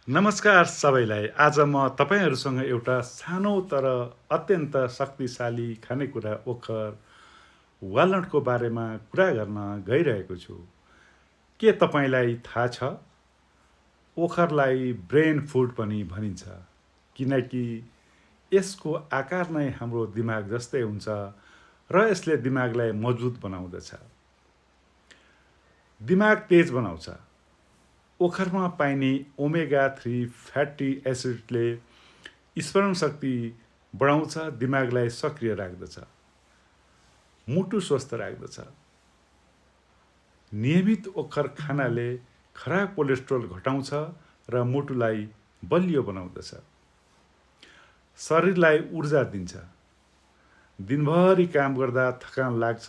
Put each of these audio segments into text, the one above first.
नमस्कार सबैलाई। आज म तपाईँहरूसँग एउटा सानो तर अत्यन्त शक्तिशाली खानेकुरा ओखर वालनटको बारेमा कुरा गर्न गइरहेको छु। के तपाईँलाई थाहा छ? ओखरलाई ब्रेन फुड पनि भनिन्छ किनकि यसको आकार नै हाम्रो दिमाग जस्तै हुन्छ र यसले दिमागलाई मजबुत बनाउँदछ। दिमाग तेज बनाउँछ। ओखरमा पाइने ओमेगा 3 फ्याटी एसिडले स्मरण शक्ति बढाउँछ, दिमागलाई सक्रिय राख्दछ, मुटु स्वस्थ राख्दछ। नियमित ओखर खानाले खराब कोलेस्ट्रोल घटाउँछ र मुटुलाई बलियो बनाउँदछ। शरीरलाई ऊर्जा दिन्छ। दिनभरि काम गर्दा थकान लाग्छ,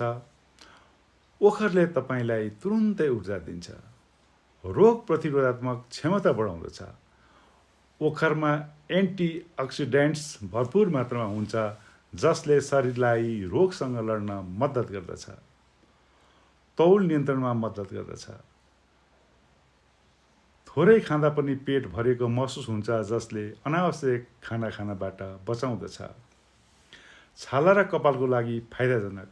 ओखरले तपाईँलाई तुरुन्तै ऊर्जा दिन्छ। रोग प्रतिरोधात्मक क्षमता बढाउँदछ। ओखरमा एन्टिअक्सिडेन्ट्स भरपुर मात्रामा हुन्छ जसले शरीरलाई रोगसँग लड्न मद्दत गर्दछ। तौल नियन्त्रणमा मद्दत गर्दछ। थोरै खाँदा पनि पेट भरेको महसुस हुन्छ जसले अनावश्यक खाना खानबाट बचाउँदछ। छाला र कपालको लागि फाइदाजनक।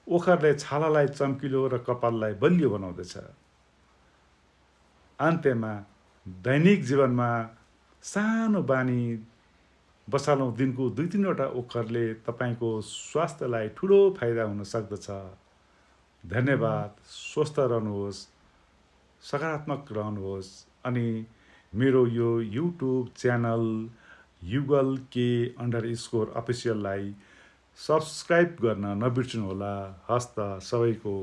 ओखरले छालालाई चम्किलो र कपाललाई बलियो बनाउँदछ। अन्त्यमा दैनिक जीवनमा सानो बानी बसालौँ। दिनको 2-3 वटा ओखरले तपाईँको स्वास्थ्यलाई ठुलो फाइदा हुन सक्दछ। धन्यवाद। स्वस्थ रहनुहोस्, सकारात्मक रहनुहोस् अनि मेरो यो युट्युब च्यानल युगल के_ अफिसियललाई सब्सक्राइब गर्न नबिर्सनुहोला। हस्त सबैको